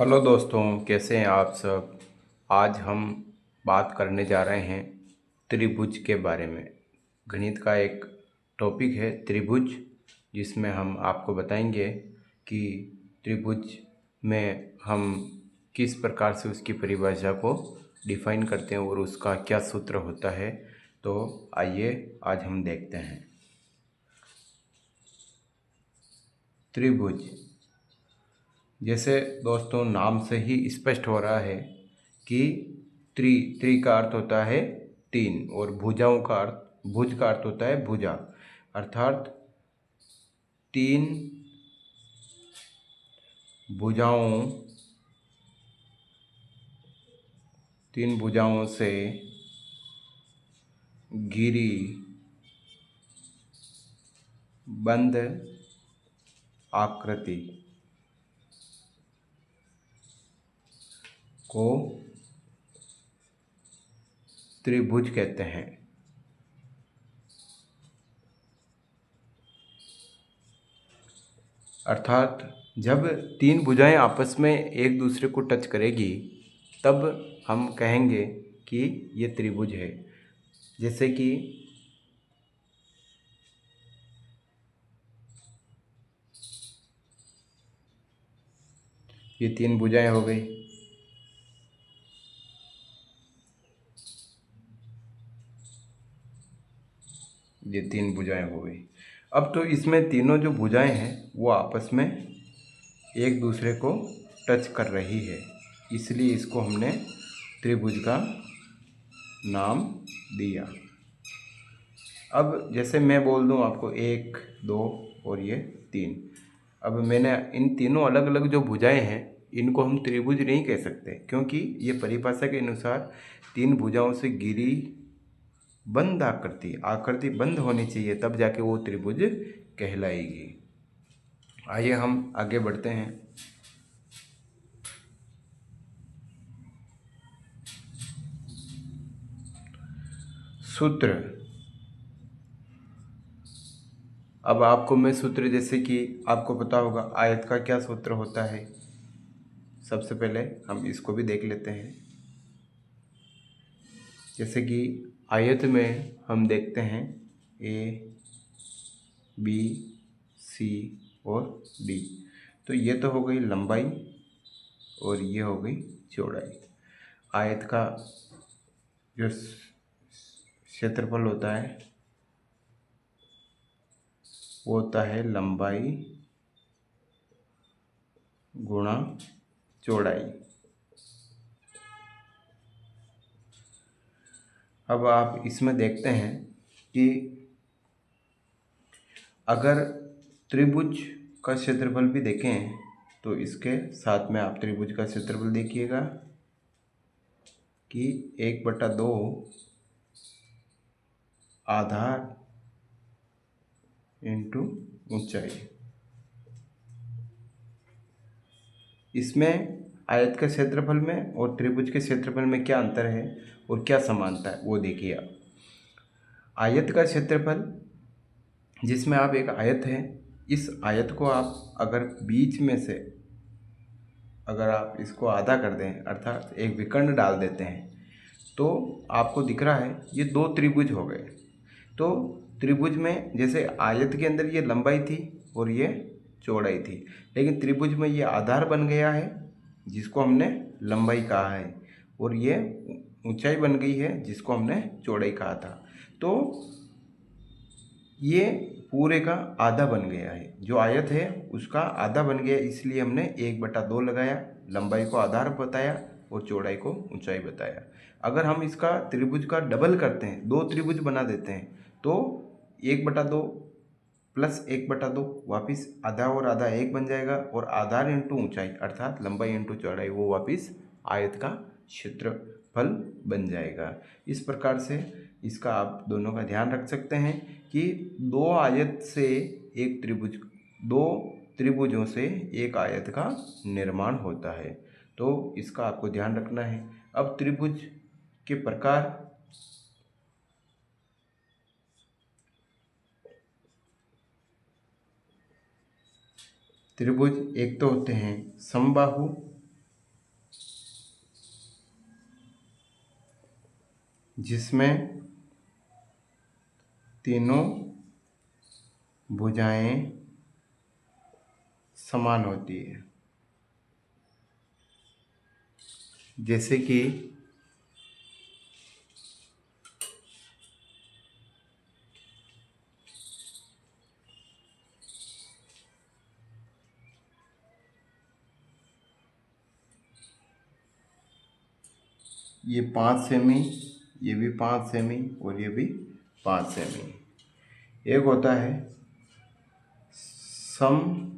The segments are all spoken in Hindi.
हेलो दोस्तों, कैसे हैं आप सब। आज हम बात करने जा रहे हैं त्रिभुज के बारे में। गणित का एक टॉपिक है त्रिभुज, जिसमें हम आपको बताएंगे कि त्रिभुज में हम किस प्रकार से उसकी परिभाषा को डिफाइन करते हैं और उसका क्या सूत्र होता है। तो आइए आज हम देखते हैं त्रिभुज। जैसे दोस्तों नाम से ही स्पष्ट हो रहा है कि त्रि का अर्थ होता है तीन, और भुजाओं का अर्थ, भुज का अर्थ होता है भुजा, अर्थात तीन भुजाओं से घिरी बंद आकृति को त्रिभुज कहते हैं। अर्थात जब तीन भुजाएं आपस में एक दूसरे को टच करेगी तब हम कहेंगे कि ये त्रिभुज है। जैसे कि ये तीन भुजाएं हो गई, ये तीन भुजाएं हो गई। अब तो इसमें तीनों जो भुजाएं हैं वो आपस में एक दूसरे को टच कर रही है, इसलिए इसको हमने त्रिभुज का नाम दिया। अब जैसे मैं बोल दूं आपको एक, दो और ये तीन। अब मैंने इन तीनों अलग अलग जो भुजाएं हैं इनको हम त्रिभुज नहीं कह सकते, क्योंकि ये परिभाषा के अनुसार तीन भुजाओं से घिरी बंद आकृति बंद होनी चाहिए, तब जाके वो त्रिभुज कहलाएगी। आइए हम आगे बढ़ते हैं। सूत्र। अब आपको मैं सूत्र, जैसे कि आपको पता होगा आयत का क्या सूत्र होता है, सबसे पहले हम इसको भी देख लेते हैं। जैसे कि आयत में हम देखते हैं ए, बी, सी और डी। तो ये तो हो गई लंबाई और ये हो गई चौड़ाई। आयत का जो क्षेत्रफल होता है वो होता है लंबाई गुणा चौड़ाई। अब आप इसमें देखते हैं कि अगर त्रिभुज का क्षेत्रफल भी देखें तो इसके साथ में आप त्रिभुज का क्षेत्रफल देखिएगा कि 1/2 आधार इंटू ऊंचाई। इसमें आयत के क्षेत्रफल में और त्रिभुज के क्षेत्रफल में क्या अंतर है और क्या समानता है वो देखिए आप। आयत का क्षेत्रफल, जिसमें आप एक आयत है, इस आयत को आप अगर बीच में से अगर आप इसको आधा कर दें, अर्थात एक विकर्ण डाल देते हैं, तो आपको दिख रहा है ये दो त्रिभुज हो गए। तो त्रिभुज में जैसे आयत के अंदर ये लंबाई थी और ये चौड़ाई थी, लेकिन त्रिभुज में ये आधार बन गया है जिसको हमने लंबाई कहा है, और ये ऊंचाई बन गई है जिसको हमने चौड़ाई कहा था। तो ये पूरे का आधा बन गया है, जो आयत है उसका आधा बन गया, इसलिए हमने 1/2 लगाया, लंबाई को आधार बताया और चौड़ाई को ऊंचाई बताया। अगर हम इसका त्रिभुज का डबल करते हैं, दो त्रिभुज बना देते हैं, तो 1/2 प्लस 1/2 वापिस आधा और आधा एक बन जाएगा, और आधार इंटू ऊंचाई अर्थात लंबाई इंटू चौड़ाई वो वापिस आयत का क्षेत्रफल बन जाएगा। इस प्रकार से इसका आप दोनों का ध्यान रख सकते हैं कि दो आयत से एक त्रिभुज, दो त्रिभुजों से एक आयत का निर्माण होता है। तो इसका आपको ध्यान रखना है। अब त्रिभुज के प्रकार। त्रिभुज एक तो होते हैं समबाहु जिसमें तीनों भुजाएं समान होती है। जैसे कि ये 5 सेमी, ये भी 5 सेमी और ये भी 5 सेमी। एक होता है समद्विबाहु।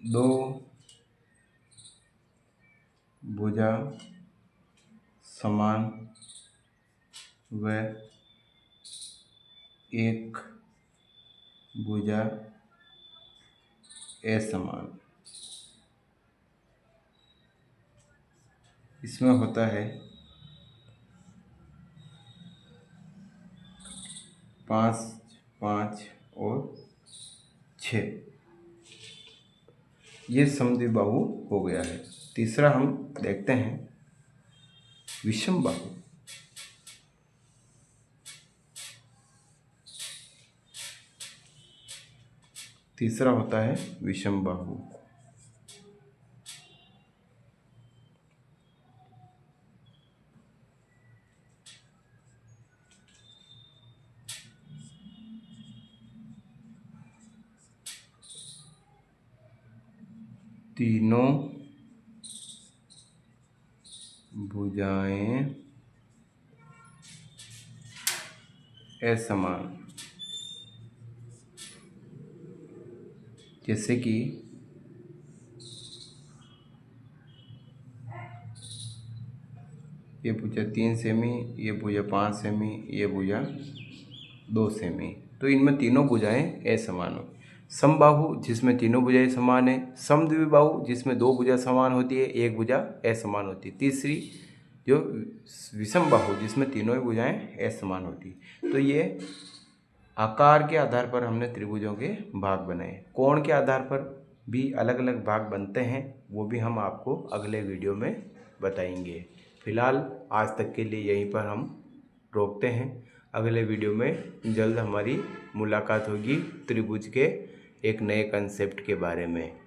दो भुजा समान व एक भुजा असमान। इसमें होता है 5, 5 और 6। ये समद्विबाहु हो गया है। तीसरा हम देखते हैं विषमबाहु। तीसरा होता है विषमबाहु। तीनों भुजाएं असमान। जैसे कि ये भुजा 3 सेमी, ये भुजा 5 सेमी, ये भुजा 2 सेमी। तो इनमें तीनों भुजाएं असमान हो। समबाहु जिसमें तीनों भुजाएं समान है। समद्विबाहु जिसमें 2 भुजा समान होती है, एक भुजा असमान होती है। तीसरी जो विषमबाहु जिसमें तीनों ही भुजाएं असमान होती है। तो ये आकार के आधार पर हमने त्रिभुजों के भाग बनाए। कोण के आधार पर भी अलग अलग भाग बनते हैं, वो भी हम आपको अगले वीडियो में बताएंगे। फिलहाल आज तक के लिए यहीं पर हम रोकते हैं। अगले वीडियो में जल्द हमारी मुलाकात होगी त्रिभुज के एक नए कंसेप्ट के बारे में।